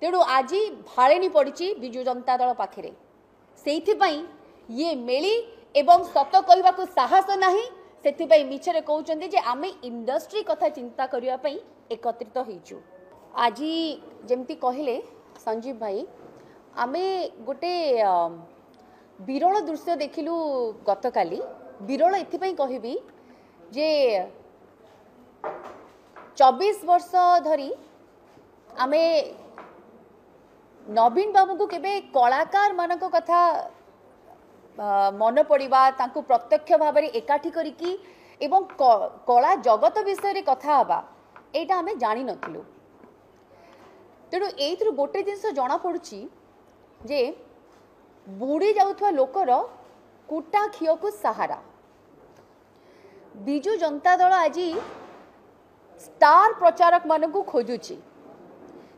तेणु आज भाड़ेनी पड़ी विजु जनता दल पाखे से ये मेली एवं सत कहवा को साहस नहीं से मिछरे कहते जे आम इंडस्ट्री कथा चिंता करने एकत्रित होइचु। आज जमती कहले संजीव भाई आमे गोटे विरल दृश्य देखिलु गतकाली। विरल एथिपाई कहबी जे 24 वर्ष धरी आमे नवीन बाबू को केबे कलाकार मानक कथा मन पड़िबा तांको प्रत्यक्ष भाव में एकाठी करिकी एवं कला जगत विषय रे कथा हबा एटा आमे जानि नथिलु। तेणु एइथरु गोटे जिनस जना पड़ुची जे बुड़ी जाउथवा लोकर कुटा खियो को सहारा बिजु जनता दल आज स्टार प्रचारक मान को खोजुची।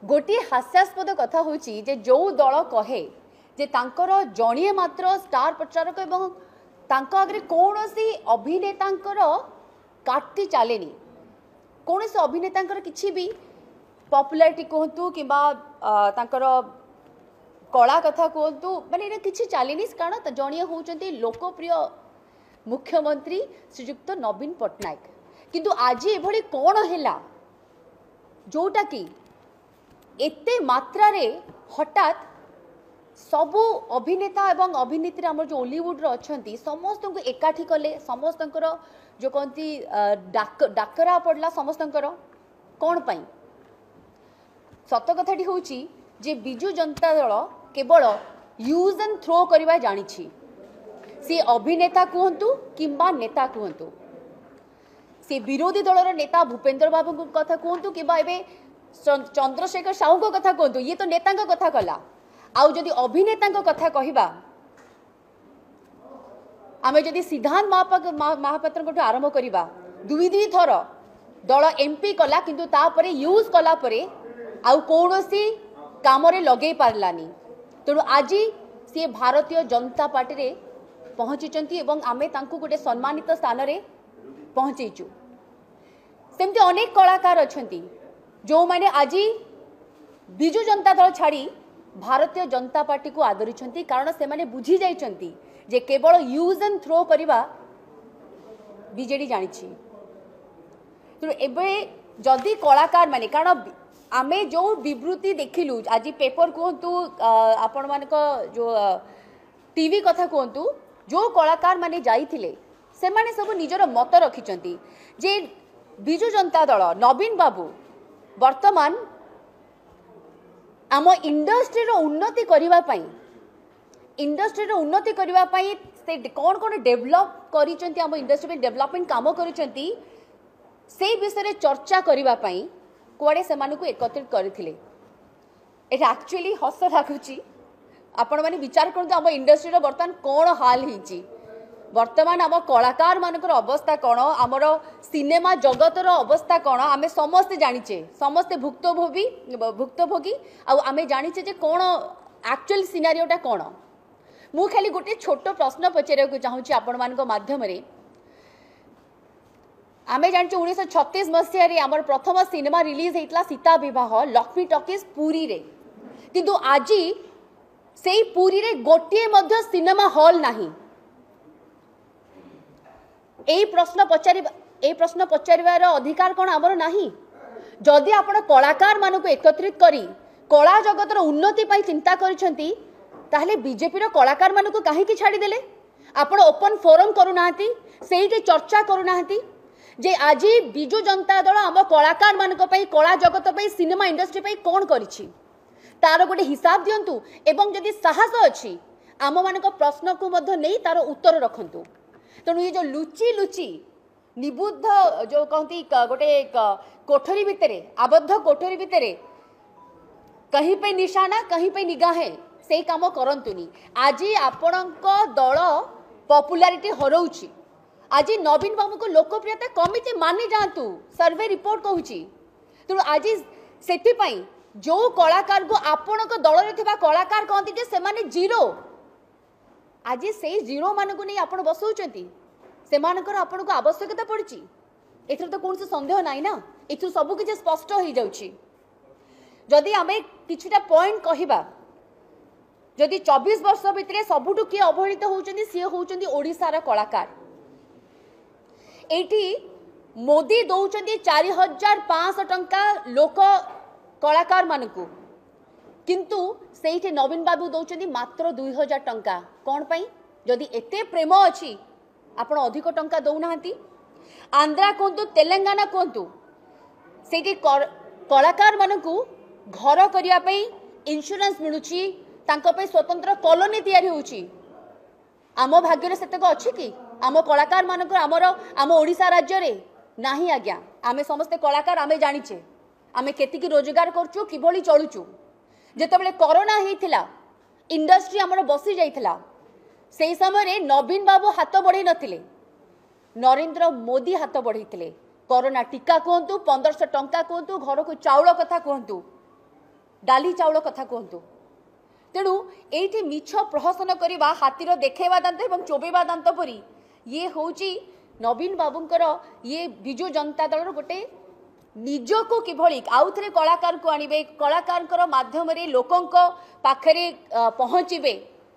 गोटे हास्यास्पद कथा होची जे जो दल कहे जे तांकर जणिए मात्र स्टार प्रचारक एवं तांको आगे कौनसी अभिनेतांकर काटी चलेनी कौन से अभिनेतांकर किछि भी पॉपुलैरिटी कहतु कि तांकर कला कथा कहतु माने एटा किछि चलेनी कारण जणिए होउचंती लोकप्रिय मुख्यमंत्री श्रीयुक्त नवीन पट्टनायक। किंतु आज एभली कौन हैला जोटा कि एते मात्रा रे हठात सबु अभिनेता एवं अभिनेत्री आम जो हॉलीवुड अच्छी समस्त को एकाठी कले समस्त जो कहती डाकरा पड़ला समस्त कौन पाई सत कथाटी हूँ जे बिजु जनता दल केवल यूज एंड थ्रो करवा जानी सी अभिनेता कहतु किंबा नेता कहतु सी विरोधी दलर नेता भूपेंद्र बाबू कथा कहतु कि चंद्रशेखर साहू को कथा कहतु ये तो नेता कथा कला आउ जदि अभिनेता कथा कहवा आम जदि सिद्धांत महापात्र आरंभ करवा दुई दुई थर दल एमपी कला किंतु तापरे यूज कला परे आउ कौनसी काम रे लगे पारलानी। तेणु आज सी भारतीय जनता पार्टी रे पहुंची एवं आमे तांकु गोटे सम्मानित स्थान रे पहुंचीचु। सेमती अनेक कलाकार अछंती जो माने आज बिजु जनता दल छाड़ी भारतीय जनता पार्टी को आदरी कारण से माने बुझी जाइछंती जे केवल यूज एंड थ्रो करवा बीजेडी जानी। तेणु एबे जदि कलाकार माने कारण आमे जो विवृत्ति देखिलु आज पेपर कहतु आपण मानक जो टीवी कथा कहतु जो कलाकार माने जाइथिले से माने सब निजर मत रखिचंती जे बिजु जनता दल नवीन बाबू वर्तमान आम इंडस्ट्री रो उन्नति करिवा पाई इंडस्ट्री रो उन्नति करिवा पाई से कौन कौन डेवलप करिसेंती आम इंडस्ट्री में डेवलपमेंट काम करिसेंती से विषय रे चर्चा करिवा पाई कुआडे से मानकु एकत्रित करथिले। एटा एक्चुअली हस लागुची आपण माने विचार करंतु आम इंडस्ट्री रो वर्तमान कौन हाल हिची वर्तमान आम कलाकार मानकर अवस्था कौन आमर सिनेमा जगतर अवस्था कौन आमे समस्ते जानिचे समस्ते भुक्तभोगी आमे जानिचे जे कौन एक्चुअल सिनारियोटा कौन। मु खाली गोटे छोट प्रश्न पचार चाहूँगी आपण मान माध्यम आमे जानिचे 1936 मसीह आमर प्रथम सिनेमा रिलीज होता सीता विवाह लक्ष्मी टॉकीज पुरी रे किंतु आज से पुरी रे गोटे मध्य सिनेमा हॉल नाही। ए प्रश्न पचार अधिकार कौन आमर नाही। जदि आपण कलाकार मानक एकत्रित करी कला जगतर उन्नति पाई चिंता करिसेंती ताहले बीजेपी रो कलाकार मानक काहे छाड़ीदेले आपण ओपन फोरम करूनाहांती सेठी चर्चा करूनाहांती जे आज बिजु जनता दल आम कलाकार मानक पाई कला जगत पाई सिनेमा इंडस्ट्री पाई कौन करिछि तार गोटे हिसाब दियंतु एवं जदि साहस अछि आम मानक प्रश्न को मध्य नहीं तार उत्तर रखंतु। तेणु ये जो लुची लुची निबुद्ध जो कहती गोटे कोठरी भितर आबद्ध कोठरी भितर कहीं पे निशाना कहीं पे निगाहे से काम करंतुनी। आज आपणक दल पॉपुलैरिटी हरौची आज नवीन बाबू को लोकप्रियता कमी मानि जातु सर्वे रिपोर्ट कहूची। तेणु आज से जो कलाकार को आपणक दल रे कलाकार कहती जे सेमाने जीरो आज से जीरो मान को नहीं आप बसौंती से आपण को आवश्यकता पड़ी एथर तो कौन से सन्देह ना ना एथर सब किसी स्पष्ट हो जाउची। जदि आम किछुटा पॉइंट कहबा जदि 24 वर्ष भितर सबुठु किए अवहेलित होउचंदी सी होउचंदी ओडिसार कलाकार। एठी मोदी दौचंदी 4500 टंका लोक कलाकार मानकू, किंतु सेठी नवीन बाबू दौचंदी मात्र 2000 टंका। कौन पाई? जदि एते प्रेम अछि आपण अधिक टंका दौनाहांती। आंध्रा कहतु तेलंगाना कहतु सेठी कलाकार मानकू घर करिया पई इंश्योरेंस मिलुची, तांको पे स्वतंत्र कॉलोनी तैयारी होउची। आम भाग्य सेतक अच्छी कि आम कलाकार मानक आम ओडिशा राज्य रे नाही आज्ञा। आमे समस्ते कलाकार आमे जानिचे आमे केतिकी रोजगार करचु किभली चलुचु। जेतेबेले कोरोना हेइथिला इंडस्ट्री हमर बसी जाइथिला सेही समय रे नवीन बाबू हाथ बढ़ाई नथिले, नरेंद्र मोदी हाथ बढ़ाइथिले। कोरोना टीका कहतु 1500 टंका कहतु, घर को चाउल कथा कहतु, डाली चाउल कथा कहतु। तेणु ये मिछ प्रहसन करवा हाथीर देखा दांत और चोबेवा दांत परी ये हूँ नवीन बाबूंकर ये विजु जनता दल गोटे निजको किभली आउ थे कलाकार को आणवे, कलाकार माध्यम लोकों पाखरे पहुँचे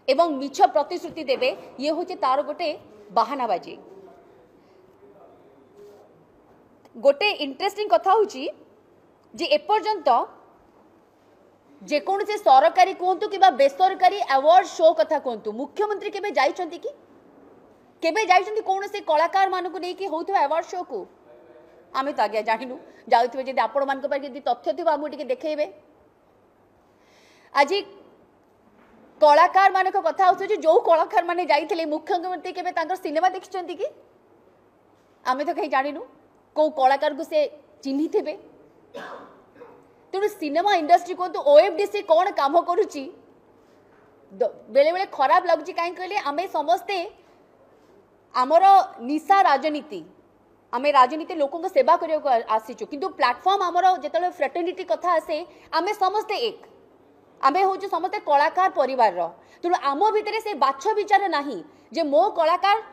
एवं मिछ प्रतिश्रुति देवे, ये हूँ तार गोटे बाहानाबाजी। गोटे इंटरेस्टिंग कथा हूँ जे एपर्यंत जेकोसी सरकारी कहतु कि बेसरकारी अवार्ड शो कथा कहतु मुख्यमंत्री केबे जाइछंती कि केबे जाइछंती कौन से कलाकार मानक नहीं होउथबा अवार्ड शो को? आमे तो आज्ञा जानिनु जाउथबे जदि आपण मानक पर जदि तथ्य थिबा हमु टिके देखेबे। आज कलाकार मानक कथा होछ जो कलाकार माने जाइथिले मुख्यमंत्री केबे तांकर सिनेमा देखिछंती कि? आमे तो कहीं जानिनु को कलाकार को से चिन्ही थिबे। तेणु सिनेमा इंडस्ट्री को ओएफडीसी कौन काम करुच्ची बेले बेले खराब लगुच कहीं कहले आमे समस्ते आमर निशा राजनीति आमे राजनीति लोकों को सेवा करने आसीचु, किंतु प्लेटफॉर्म आमर जो फ्रेटर्निटी कथा आसे आमे समस्ते एक आमे हूँ समस्ते कलाकार परिवार। तेणु आम भितर से बाछ विचार नहीं जे मो कलाकार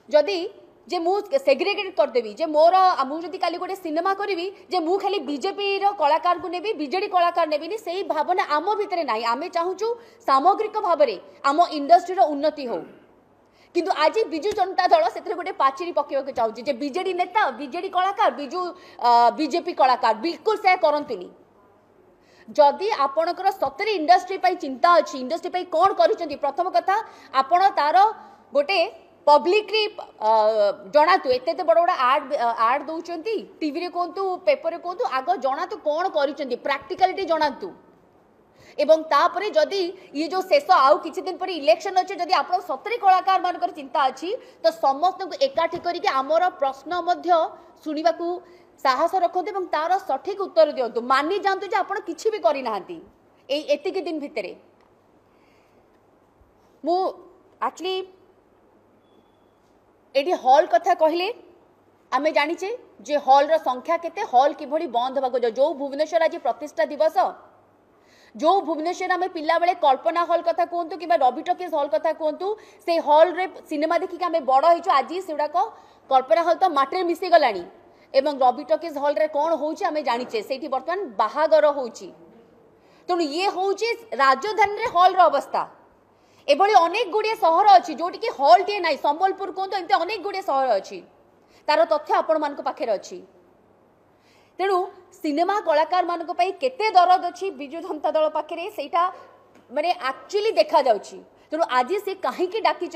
जदि जे मु सेग्रीगेट करदेवी जे मोर मुझे काली गोटे सिनेमा करी जे मु खाली बीजेपी कलाकार को नेबी बीजेडी कलाकार नेबिनी से भावना आम भितर ना। आम चाहूँ सामग्रिक भाव में आम इंडस्ट्री उन्नति हो, किंतु आज विजु जनता दल से गोटे पाचेरी पकेवाक चाहूँ जे बीजेडी नेता बीजेडी कलाकार बीजेपी कलाकार बिल्कुल से करतुनि। जदि आपणकर सतरे इंडस्ट्री चिंता अच्छी इंडस्ट्री कौन कर प्रथम कथा आपण तार गोटे पब्लिकली जनातु एते बड़ बड़ आड दौरान टीवी रे कहतु पेपर रे कहतु आग जनातु कौन कर प्रैक्टिकलिटी जनातु एवं तापरे जदि ये जो शेष आउ किछि दिन पर इलेक्शन अच्छे जदि आप सतरे कलाकार मानकर चिंता अच्छी तो समस्त को एकाठी करके आमर प्रश्न मध्य शुणा साहस रखते और तार सठिक उत्तर दिंतु। मानि जातु जे आप किछि भी करना एतिक दिन भितर मु एक्चुअली एटी हॉल कथा कहले आमे जानिचे जे हॉल रो संख्या केते हॉल किभली बंद होगा जो भुवनेश्वर आज प्रतिष्ठा दिवस जो भुवनेश्वर आमे पिला बेले कल्पना हॉल कथा कहतु कि रवि टॉकीज हॉल कथा कहतु से हॉल रे सिनेमा देखिक आमे बड़ होइछु। आज सेडाक कल्पना हॉल तो माटी मिसी गलानी एवं रवि टॉकीज हॉल रे कोन होउछि आमे जानिचे सेठी वर्तमान बाहागर होउछि। तेणु ये होउछि राजधानी रे हॉल रो अवस्था। एभली अनेक गुड़िए सहर अच्छी जोटि कि हॉल टे ना संबलपुर कहतु एमती अनेक गुड़िए सहर अच्छी तार तथ्य आपण मान पाखे अच्छी। तेणु सिनेमा कलाकार मान केते दरद अच्छी विजु जनता दल पाखे सेटा माने एक्चुअली देखा जाउछि। तेणु आज से कहीं डाकी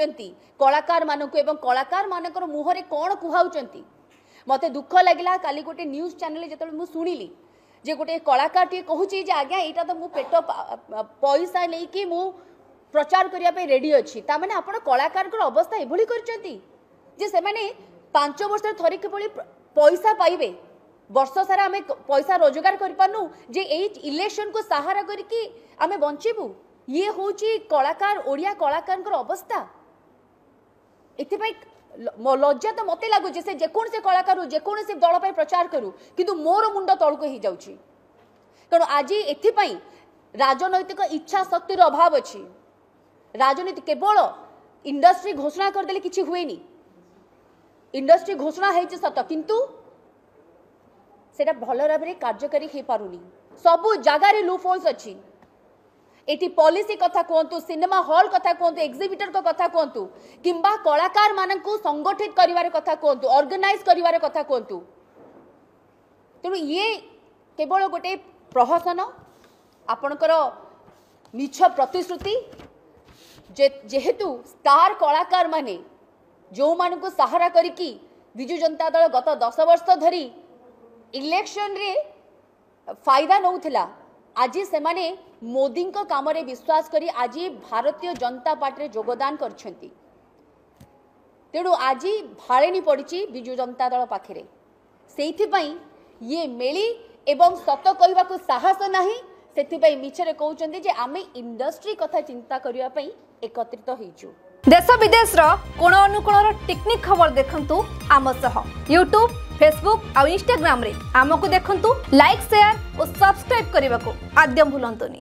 कलाकार मानक एवं कलाकार मानकर मुहरे कौन कुहाउचंती मते दुख लगिला। काली गोटे न्यूज चैनल जो मुझे शुणिली जे गोटे कलाकार टे कहूँ आज्ञा यहाँ तो मु पेट पैसा लेकिन मु प्रचार करने रेडी अच्छी ताने आप कलाकार अवस्था एभली कर से मैंने 5 वर्ष थरिक पैसा पाइबे वर्ष सारा आम पैसा रोजगार करपारनु जे इलेक्शन को सहारा करके आम बंचबू। ये हूँ कलाकार ओडिया कलाकार अवस्था। एथिपाई लज्जा तो मत लगुच से जेकोसी कलाकार हो जेकोसी दल पर प्रचार करूँ किंतु मोर मुंड तलक हो जाऊँगी कारण आज एथिपाई राजनैतिक इच्छा शक्तिर अभाव अच्छी। राजनीति केवल इंडस्ट्री घोषणा करदे किसी हुए नहीं। इंडस्ट्री घोषणा है सत किंतु सेटा भल भाव में कार्यकारी हो पारुनी। सबु जगार लूप होल्स अच्छी एटी पॉलिसी कथा कहतु सिनेमा हॉल कथा कहतु एग्जिबिटर को कथा कहतु किंबा कलाकार मानकु संगठित करिवार कथा कहतु ऑर्गेनाइज करिवार कथा कहतु तेणु ये केवल गोटे प्रहसन आपणकर मिछ प्रतिश्रुति जेहेतु स्टार कलाकार माने जो मानकु सहारा करिकी विजु जनता दल गत 10 वर्ष धरी इलेक्शन रे फायदा नौथिला आज से माने मोदी को काम रे विश्वास करी आज भारतीय जनता पार्टी योगदान करछंती तेणु आज भाड़ेनी पड़ी विजु जनता दल पाखे से ये मेली एवं सत कहवा को साहस नहीं से मिछरे कहते जे आमे इंडस्ट्री कथा चिंता करने एकत्रित होइछु। देश विदेश कोण अनुकोण टेक्निक खबर देखंतु आम सह यूट्यूब फेसबुक और इंस्टाग्राम रे आमको देखंतु लाइक शेयर और सब्सक्राइब करने को आद्यम भूलंतुनी।